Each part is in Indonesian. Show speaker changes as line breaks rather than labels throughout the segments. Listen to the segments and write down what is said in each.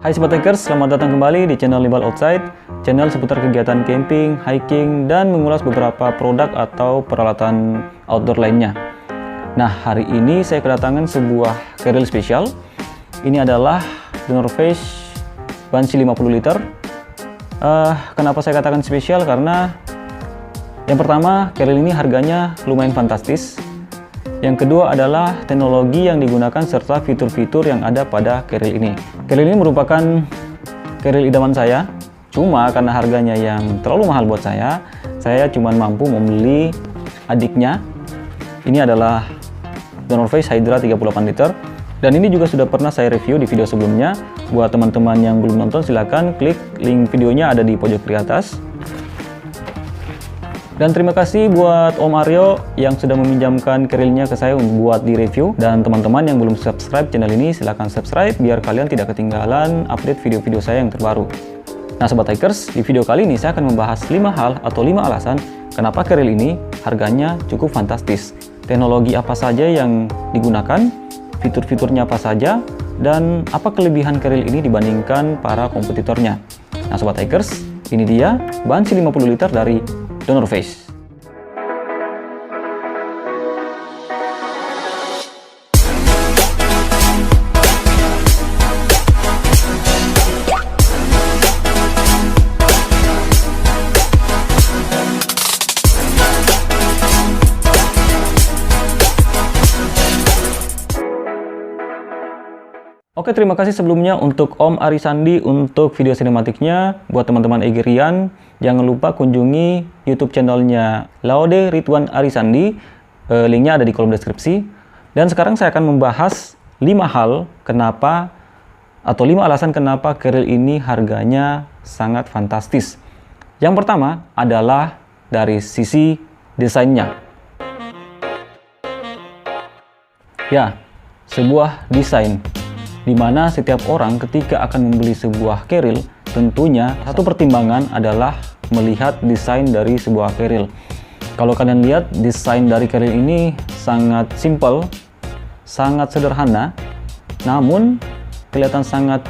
Hai Sobat Hikers, selamat datang kembali di channel Libal Outside, channel seputar kegiatan camping, hiking, dan mengulas beberapa produk atau peralatan outdoor lainnya. Nah, hari ini saya kedatangan sebuah carrier spesial. Ini adalah The North Face Banshee 50 liter. Kenapa saya katakan spesial? Karena yang pertama, carrier ini harganya lumayan fantastis. Yang kedua adalah teknologi yang digunakan serta fitur-fitur yang ada pada carrier ini. Carrier ini merupakan carrier idaman saya. Cuma karena harganya yang terlalu mahal buat saya cuma mampu membeli adiknya. Ini adalah The North Face Hydra 38 liter. Dan ini juga sudah pernah saya review di video sebelumnya. Buat teman-teman yang belum nonton, silahkan klik link videonya ada di pojok kiri atas. Dan terima kasih buat Om Aryo yang sudah meminjamkan carrier-nya ke saya buat di review. Dan teman-teman yang belum subscribe channel ini, silahkan subscribe biar kalian tidak ketinggalan update video-video saya yang terbaru. Nah Sobat Hikers, di video kali ini saya akan membahas 5 hal atau 5 alasan kenapa carrier ini harganya cukup fantastis. Teknologi apa saja yang digunakan, fitur-fiturnya apa saja, dan apa kelebihan carrier ini dibandingkan para kompetitornya. Nah Sobat Hikers, ini dia Banshee 50 liter dari The North Face. Oke, terima kasih sebelumnya untuk Om Arisandi untuk video sinematiknya. Buat teman-teman Egerian, jangan lupa kunjungi YouTube channelnya Laode Ridwan Arisandi. Linknya ada di kolom deskripsi. Dan sekarang saya akan membahas 5 hal kenapa atau 5 alasan kenapa carrier ini harganya sangat fantastis. Yang pertama adalah dari sisi desainnya. Ya, sebuah desain di mana setiap orang ketika akan membeli sebuah carrier, tentunya satu pertimbangan adalah melihat desain dari sebuah carrier. Kalau kalian lihat, desain dari carrier ini sangat simple, sangat sederhana, namun kelihatan sangat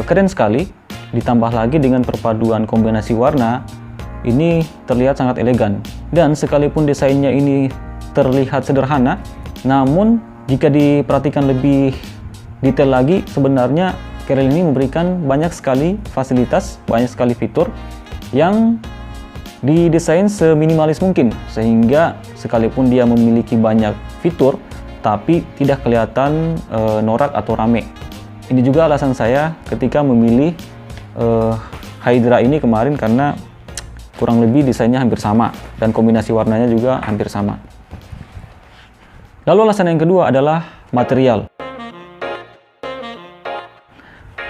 keren sekali. Ditambah lagi dengan perpaduan kombinasi warna, ini terlihat sangat elegan. Dan sekalipun desainnya ini terlihat sederhana, namun jika diperhatikan lebih detail lagi, sebenarnya carrier ini memberikan banyak sekali fasilitas, banyak sekali fitur yang didesain seminimalis mungkin, sehingga sekalipun dia memiliki banyak fitur tapi tidak kelihatan norak atau rame. Ini juga alasan saya ketika memilih Hydra ini kemarin, karena kurang lebih desainnya hampir sama dan kombinasi warnanya juga hampir sama. Lalu alasan yang kedua adalah material.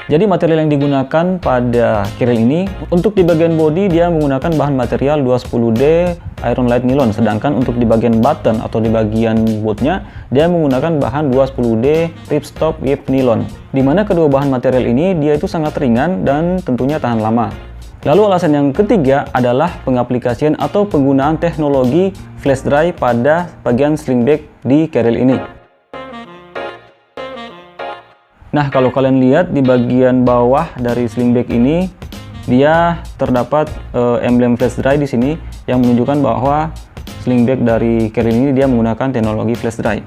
Jadi material yang digunakan pada carrier ini, untuk di bagian bodi dia menggunakan bahan material 210D Iron Light Nylon, sedangkan untuk di bagian button atau di bagian bootnya dia menggunakan bahan 210D Ripstop Wave Nylon, di mana kedua bahan material ini dia itu sangat ringan dan tentunya tahan lama. Lalu alasan yang ketiga adalah pengaplikasian atau penggunaan teknologi flash dry pada bagian sling bag di carrier ini. Nah, kalau kalian lihat di bagian bawah dari sling bag ini, dia terdapat emblem flash dry di sini yang menunjukkan bahwa sling bag dari carrier ini dia menggunakan teknologi flash dry.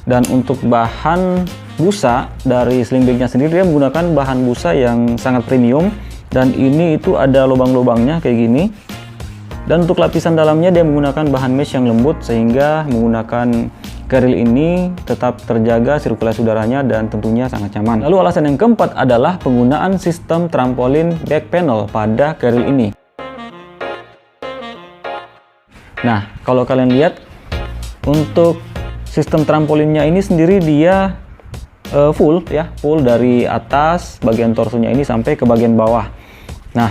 Dan untuk bahan busa dari sling bagnya sendiri, dia menggunakan bahan busa yang sangat premium, dan ini itu ada lubang-lubangnya kayak gini. Dan untuk lapisan dalamnya dia menggunakan bahan mesh yang lembut, sehingga menggunakan carrier ini tetap terjaga sirkulasi udaranya dan tentunya sangat nyaman. Lalu alasan yang keempat adalah penggunaan sistem trampolin back panel pada carrier ini. Nah, kalau kalian lihat, untuk sistem trampolinnya ini sendiri dia full ya, full dari atas bagian torsonya ini sampai ke bagian bawah. Nah,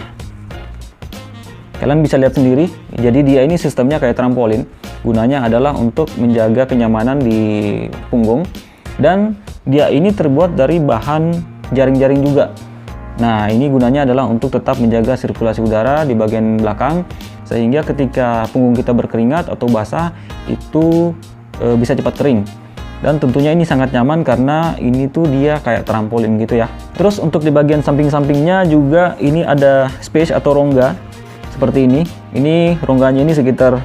kalian bisa lihat sendiri, jadi dia ini sistemnya kayak trampolin. Gunanya adalah untuk menjaga kenyamanan di punggung, dan dia ini terbuat dari bahan jaring-jaring juga. Nah, ini gunanya adalah untuk tetap menjaga sirkulasi udara di bagian belakang, sehingga ketika punggung kita berkeringat atau basah itu bisa cepat kering. Dan tentunya ini sangat nyaman karena ini tuh dia kayak trampolin gitu ya. Terus untuk di bagian samping-sampingnya juga ini ada space atau rongga seperti ini. Ini rongganya ini sekitar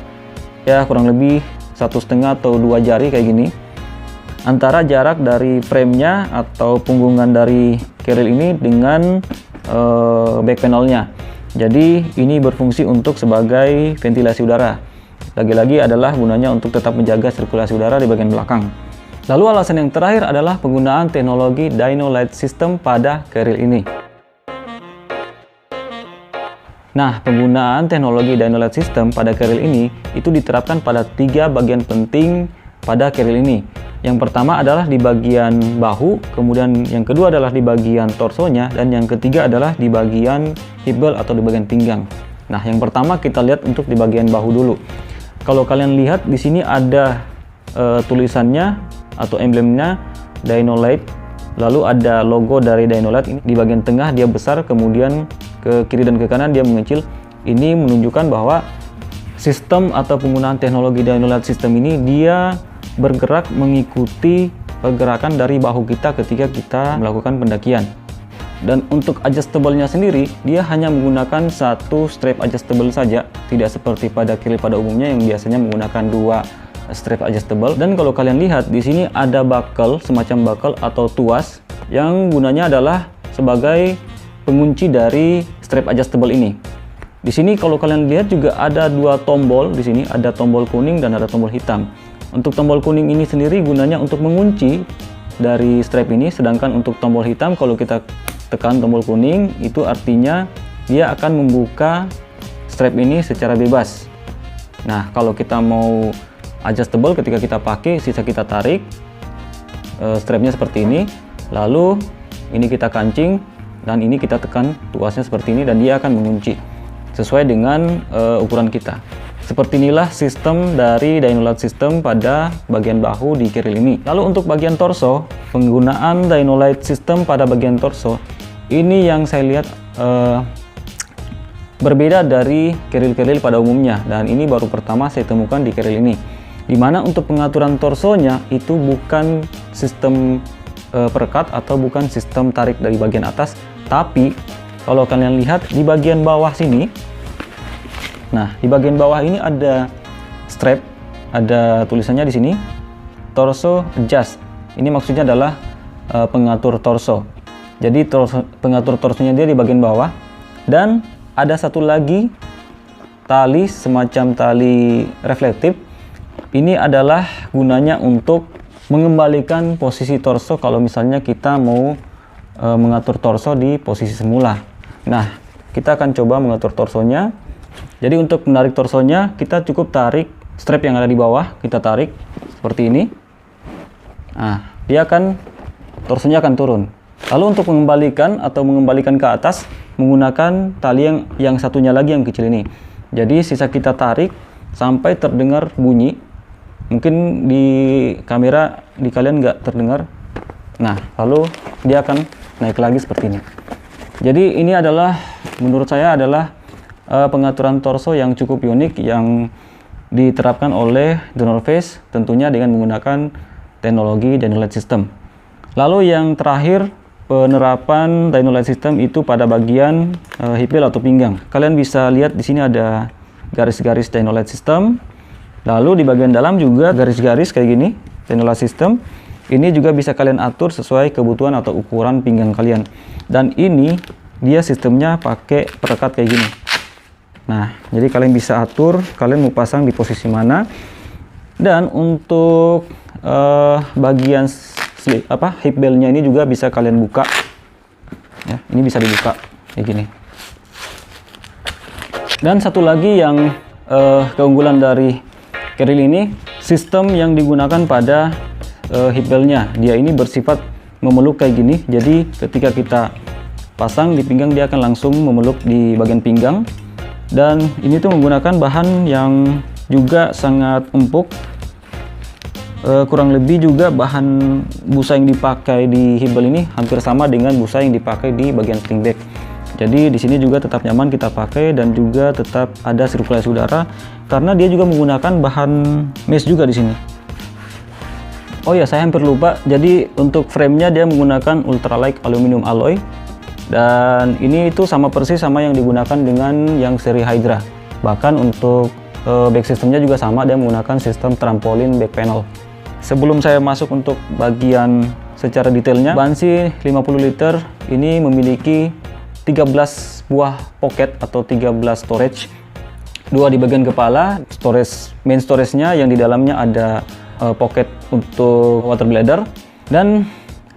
ya kurang lebih 1,5 atau 2 jari kayak gini. Antara jarak dari frame-nya atau punggungan dari keril ini dengan back panel-nya. Jadi ini berfungsi untuk sebagai ventilasi udara. Lagi-lagi adalah gunanya untuk tetap menjaga sirkulasi udara di bagian belakang. Lalu alasan yang terakhir adalah penggunaan teknologi Dyno Light System pada keril ini. Nah, penggunaan teknologi Dyno Light System pada keril ini itu diterapkan pada 3 bagian penting pada keril ini. Yang pertama adalah di bagian bahu, kemudian yang kedua adalah di bagian torsonya, dan yang ketiga adalah di bagian hip belt atau di bagian pinggang. Nah, yang pertama kita lihat untuk di bagian bahu dulu. Kalau kalian lihat di sini ada tulisannya atau emblemnya Dyno Light, lalu ada logo dari Dyno Light. Ini di bagian tengah dia besar, kemudian ke kiri dan ke kanan dia mengecil. Ini menunjukkan bahwa sistem atau penggunaan teknologi Dyno Light System ini dia bergerak mengikuti pergerakan dari bahu kita ketika kita melakukan pendakian. Dan untuk adjustable-nya sendiri, dia hanya menggunakan satu strap adjustable saja, tidak seperti pada keril pada umumnya yang biasanya menggunakan 2 strap adjustable. Dan kalau kalian lihat di sini ada buckle, semacam buckle atau tuas yang gunanya adalah sebagai pengunci dari strap adjustable ini. Di sini kalau kalian lihat juga ada 2 tombol. Di sini ada tombol kuning dan ada tombol hitam. Untuk tombol kuning ini sendiri gunanya untuk mengunci dari strap ini, sedangkan untuk tombol hitam kalau kita tekan tombol kuning itu artinya dia akan membuka strap ini secara bebas. Nah, kalau kita mau adjustable, ketika kita pakai sisa kita tarik strapnya seperti ini, lalu ini kita kancing dan ini kita tekan tuasnya seperti ini dan dia akan mengunci sesuai dengan ukuran kita. Seperti inilah sistem dari Dyno Light System pada bagian bahu di keril ini. Lalu untuk bagian torso, penggunaan Dyno Light System pada bagian torso ini yang saya lihat berbeda dari keril-keril pada umumnya, dan ini baru pertama saya temukan di keril ini. Dimana untuk pengaturan torsonya itu bukan sistem perekat atau bukan sistem tarik dari bagian atas, tapi kalau kalian lihat di bagian bawah sini, nah di bagian bawah ini ada strap, ada tulisannya di sini torso adjust. Ini maksudnya adalah pengatur torso. Jadi pengatur torsonya dia di bagian bawah, dan ada satu lagi tali semacam tali reflektif. Ini adalah gunanya untuk mengembalikan posisi torso kalau misalnya kita mau mengatur torso di posisi semula. Nah, kita akan coba mengatur torsonya. Jadi untuk menarik torsonya, kita cukup tarik strap yang ada di bawah, kita tarik seperti ini. Nah, torsonya akan turun. Lalu untuk mengembalikan ke atas, menggunakan tali yang satunya lagi yang kecil ini. Jadi sisa kita tarik sampai terdengar bunyi. Mungkin di kamera di kalian nggak terdengar. Nah, lalu dia akan naik lagi seperti ini. Jadi ini adalah, menurut saya adalah pengaturan torso yang cukup unik yang diterapkan oleh The North Face, tentunya dengan menggunakan teknologi Dyno Light System. Lalu yang terakhir, penerapan Dyno Light System itu pada bagian hip belt atau pinggang. Kalian bisa lihat di sini ada garis-garis Dyno Light System. Lalu di bagian dalam juga garis-garis kayak gini, Dyno Light System. Ini juga bisa kalian atur sesuai kebutuhan atau ukuran pinggang kalian. Dan ini dia sistemnya pakai perekat kayak gini. Nah, jadi kalian bisa atur kalian mau pasang di posisi mana. Dan untuk bagian hip beltnya ini juga bisa kalian buka. Ya, ini bisa dibuka kayak gini. Dan satu lagi yang keunggulan dari keril ini, sistem yang digunakan pada hip beltnya, dia ini bersifat memeluk kayak gini. Jadi ketika kita pasang di pinggang, dia akan langsung memeluk di bagian pinggang. Dan ini tuh menggunakan bahan yang juga sangat empuk. Kurang lebih juga bahan busa yang dipakai di hip belt ini hampir sama dengan busa yang dipakai di bagian sling bag. Jadi di sini juga tetap nyaman kita pakai dan juga tetap ada sirkulasi udara karena dia juga menggunakan bahan mesh juga di sini. Oh ya, saya hampir lupa. Jadi untuk framenya dia menggunakan ultralight aluminium alloy. Dan ini itu sama persis sama yang digunakan dengan yang seri Hydra. Bahkan untuk back systemnya juga sama, dia menggunakan sistem trampolin back panel. Sebelum saya masuk untuk bagian secara detailnya, Banshee 50 liter ini memiliki 13 buah pocket atau 13 storage. 2 di bagian kepala, main storage-nya yang di dalamnya ada pocket untuk water bladder, dan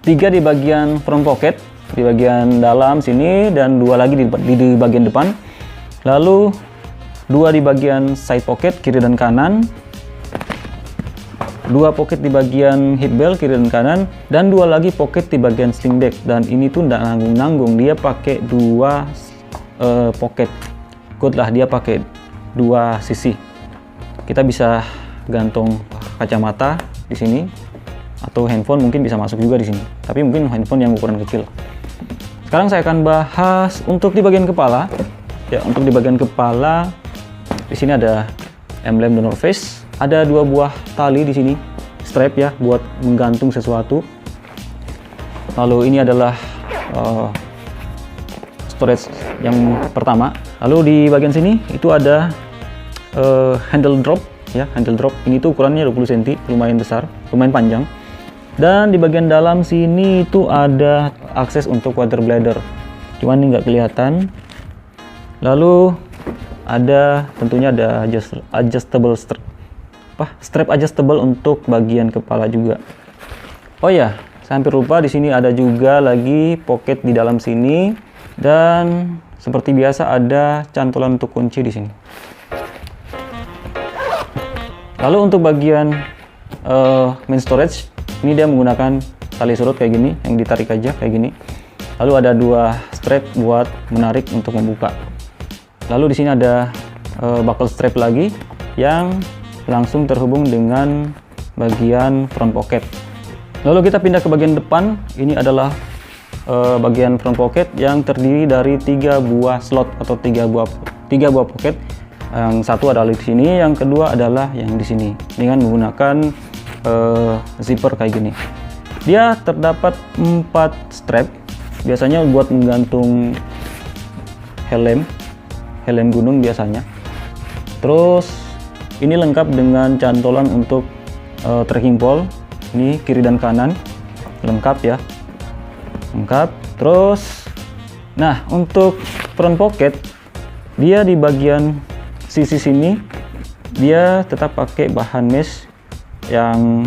3 di bagian front pocket di bagian dalam sini, dan 2 lagi di bagian depan. Lalu 2 di bagian side pocket kiri dan kanan, 2 pocket di bagian hip belt kiri dan kanan, dan 2 lagi pocket di bagian sling bag. Dan ini tuh nggak nanggung-nanggung, dia pakai 2 pocket. Good lah, dia pakai 2 sisi. Kita bisa gantung kacamata di sini, atau handphone mungkin bisa masuk juga di sini. Tapi mungkin handphone yang ukuran kecil. Sekarang saya akan bahas untuk di bagian kepala. Ya, untuk di bagian kepala di sini ada emblem The North Face. Ada 2 buah tali di sini, strap ya, buat menggantung sesuatu. Lalu ini adalah storage yang pertama. Lalu di bagian sini itu ada handle drop ya, handle drop. Ini tuh ukurannya 20 cm, lumayan besar, lumayan panjang. Dan di bagian dalam sini itu ada akses untuk water bladder. Cuman ini nggak kelihatan. Lalu tentunya ada adjustable strap adjustable untuk bagian kepala juga. Oh ya, saya hampir lupa, di sini ada juga lagi pocket di dalam sini, dan seperti biasa ada cantolan untuk kunci di sini. Lalu untuk bagian main storage, ini dia menggunakan tali surut kayak gini, yang ditarik aja kayak gini. Lalu ada 2 strap buat menarik untuk membuka. Lalu di sini ada buckle strap lagi yang langsung terhubung dengan bagian front pocket. Lalu kita pindah ke bagian depan. Ini adalah bagian front pocket yang terdiri dari 3 buah slot atau 3 buah pocket. Yang satu adalah di sini, yang kedua adalah yang di sini, dengan menggunakan zipper kayak gini. Dia terdapat 4 strap, biasanya buat menggantung helm gunung biasanya. Terus ini lengkap dengan cantolan untuk trekking pole, ini kiri dan kanan, lengkap ya, lengkap. Terus nah, untuk front pocket, dia di bagian sisi sini dia tetap pakai bahan mesh yang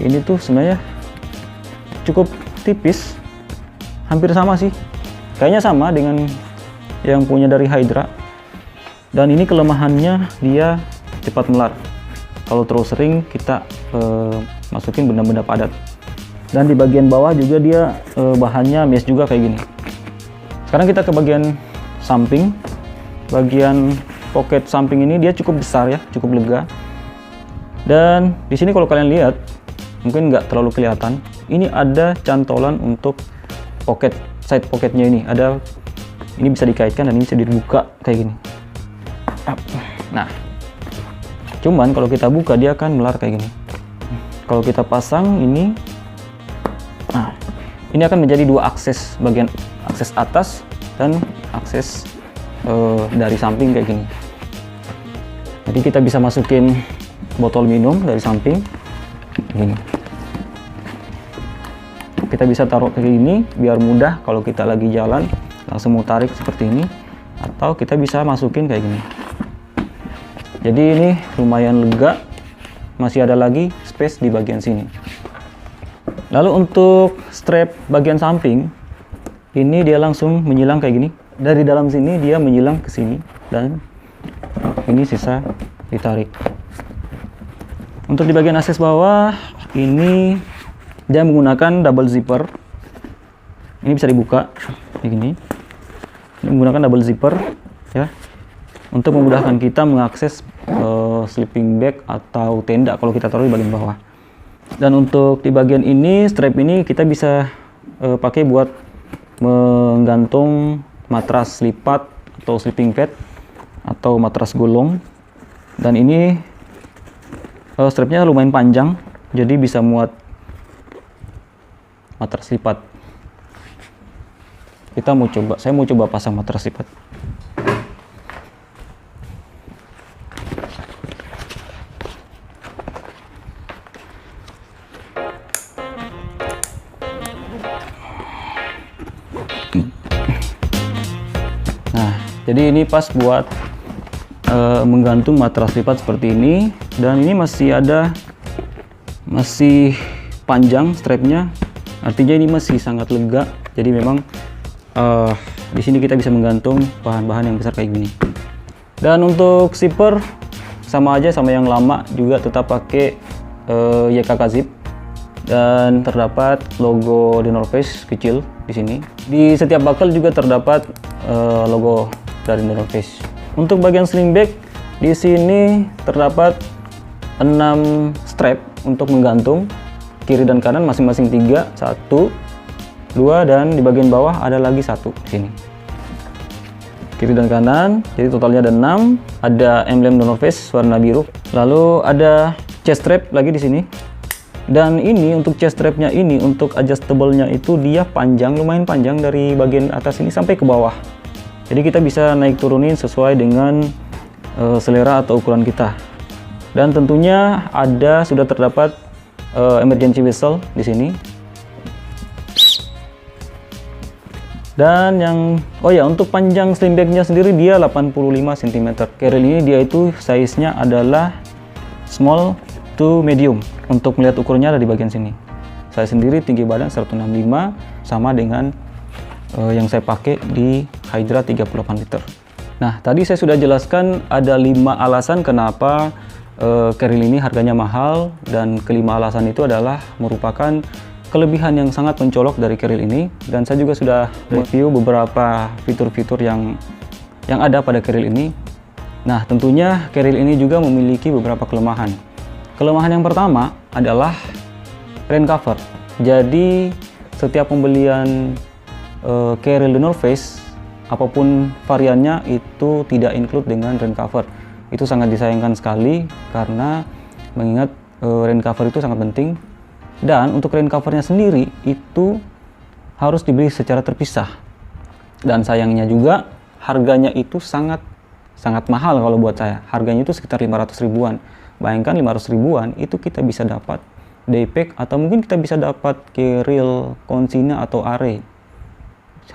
ini tuh sebenarnya cukup tipis, hampir sama sih, kayaknya sama dengan yang punya dari Hydra. Dan ini kelemahannya, dia cepat melar kalau terlalu sering kita masukin benda-benda padat. Dan di bagian bawah juga dia bahannya mesh juga kayak gini. Sekarang kita ke bagian samping. Bagian pocket samping ini dia cukup besar ya, cukup lega. Dan di sini kalau kalian lihat, mungkin nggak terlalu kelihatan, ini ada cantolan untuk pocket, side pocketnya ini ada, ini bisa dikaitkan dan ini bisa dibuka kayak gini. Nah, cuman kalau kita buka dia akan melar kayak gini. Kalau kita pasang ini, nah ini akan menjadi 2 akses, bagian akses atas dan akses dari samping kayak gini. Jadi kita bisa masukin botol minum dari samping gini. Kita bisa taruh kayak gini biar mudah kalau kita lagi jalan langsung mau tarik seperti ini, atau kita bisa masukin kayak gini. Jadi ini lumayan lega, masih ada lagi space di bagian sini. Lalu untuk strap bagian samping ini dia langsung menyilang kayak gini. Dari dalam sini dia menyilang ke sini, dan ini sisa ditarik. Untuk di bagian akses bawah ini dia menggunakan double zipper. Ini bisa dibuka begini. Ini menggunakan double zipper ya, untuk memudahkan kita mengakses sleeping bag atau tenda kalau kita taruh di bagian bawah. Dan untuk di bagian ini, strap ini kita bisa pakai buat menggantung matras lipat atau sleeping pad atau matras gulung. Dan ini strapnya lumayan panjang, jadi bisa muat matras lipat. Saya mau coba pasang matras lipat. Nah, jadi ini pas buat menggantung matras lipat seperti ini, dan ini masih panjang strapnya, artinya ini masih sangat lega. Jadi memang di sini kita bisa menggantung bahan-bahan yang besar kayak gini. Dan untuk zipper sama aja sama yang lama, juga tetap pakai YKK zip, dan terdapat logo The North Face kecil di sini. Di setiap buckle juga terdapat logo dari The North Face. Untuk bagian sling bag di sini terdapat 6 strap untuk menggantung, kiri dan kanan masing-masing 3, 1, 2, dan di bagian bawah ada lagi 1 di sini. Kiri dan kanan, jadi totalnya ada 6. Ada emblem The North Face warna biru. Lalu ada chest strap lagi di sini. Dan ini untuk chest strapnya ini, untuk adjustable-nya itu dia panjang, lumayan panjang dari bagian atas ini sampai ke bawah. Jadi kita bisa naik turunin sesuai dengan selera atau ukuran kita. Dan tentunya sudah terdapat emergency whistle di sini. Dan untuk panjang sling bag-nya sendiri dia 85 cm. Carryl ini dia itu size-nya adalah small to medium. Untuk melihat ukurannya ada di bagian sini. Saya sendiri tinggi badan 165, sama dengan yang saya pakai di Hydra 38 liter. Nah, tadi saya sudah jelaskan ada 5 alasan kenapa Carryl ini harganya mahal, dan kelima alasan itu adalah merupakan kelebihan yang sangat mencolok dari Carryl ini. Dan saya juga sudah review beberapa fitur-fitur yang ada pada Carryl ini. Nah, tentunya Carryl ini juga memiliki beberapa kelemahan. Kelemahan yang pertama adalah rain cover. Jadi setiap pembelian Carryl The North Face, apapun variannya, itu tidak include dengan rain cover. Itu sangat disayangkan sekali, karena mengingat rain cover itu sangat penting. Dan untuk rain covernya sendiri itu harus dibeli secara terpisah. Dan sayangnya juga harganya itu sangat mahal kalau buat saya. Harganya itu sekitar 500 ribuan. Bayangkan 500 ribuan itu kita bisa dapat daypack, atau mungkin kita bisa dapat Carryl Consina atau Are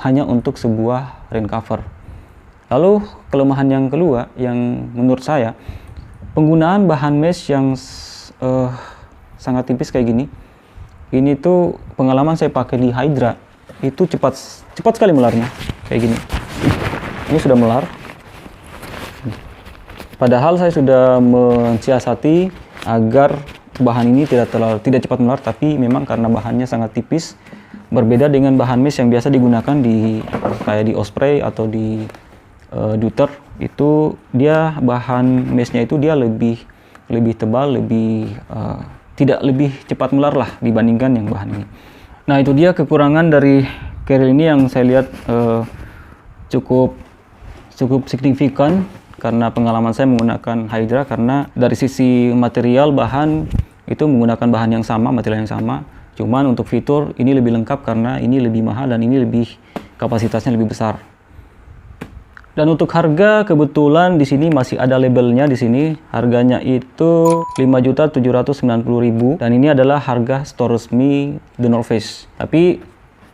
hanya untuk sebuah rain cover. Lalu kelemahan yang kedua yang menurut saya, penggunaan bahan mesh yang sangat tipis kayak gini. Ini tuh pengalaman saya pakai di Hydra, itu cepat sekali melarnya kayak gini. Ini sudah melar. Padahal saya sudah mensiasati agar bahan ini tidak cepat melar, tapi memang karena bahannya sangat tipis, berbeda dengan bahan mesh yang biasa digunakan kayak di Osprey atau di Dutter, itu dia bahan meshnya itu dia lebih tebal, tidak lebih cepat melar lah dibandingkan yang bahan ini. Nah, itu dia kekurangan dari Carryl ini yang saya lihat cukup signifikan, karena pengalaman saya menggunakan Hydra, karena dari sisi material bahan itu menggunakan bahan yang sama, material yang sama. Cuman untuk fitur ini lebih lengkap karena ini lebih mahal dan ini kapasitasnya lebih besar. Dan untuk harga, kebetulan di sini masih ada labelnya di sini. Harganya itu 5.790.000, dan ini adalah harga store resmi The North Face. Tapi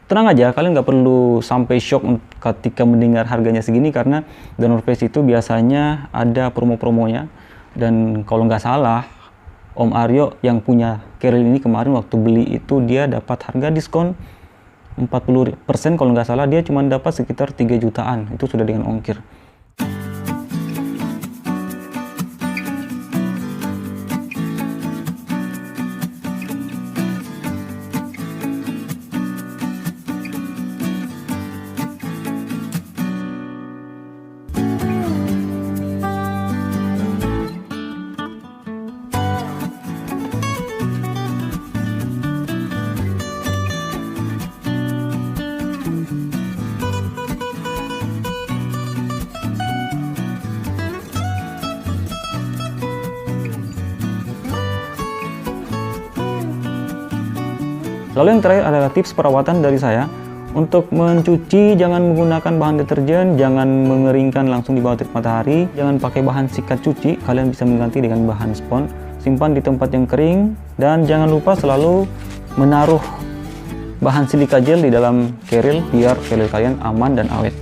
tenang aja, kalian nggak perlu sampai shock ketika mendengar harganya segini, karena The North Face itu biasanya ada promo-promonya. Dan kalau nggak salah, Om Aryo yang punya Carryl ini kemarin waktu beli itu dia dapat harga diskon 40%, kalau nggak salah dia cuma dapat sekitar 3 jutaan, itu sudah dengan ongkir. Lalu yang terakhir adalah tips perawatan dari saya. Untuk mencuci, jangan menggunakan bahan deterjen, jangan mengeringkan langsung di bawah terik matahari, jangan pakai bahan sikat cuci, kalian bisa mengganti dengan bahan spons. Simpan di tempat yang kering, dan jangan lupa selalu menaruh bahan silika gel di dalam keril biar keril kalian aman dan awet.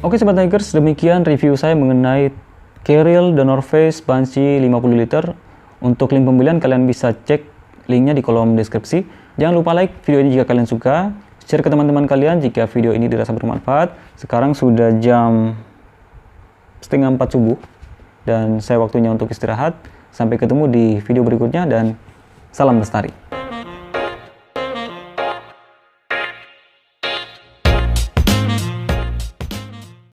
Oke Sobat Hikers, demikian review saya mengenai keril The North Face Banshee 50 liter. Untuk link pembelian kalian bisa cek linknya di kolom deskripsi. Jangan lupa like video ini jika kalian suka. Share ke teman-teman kalian jika video ini dirasa bermanfaat. Sekarang sudah jam 3:30 subuh dan saya waktunya untuk istirahat. Sampai ketemu di video berikutnya dan salam lestari.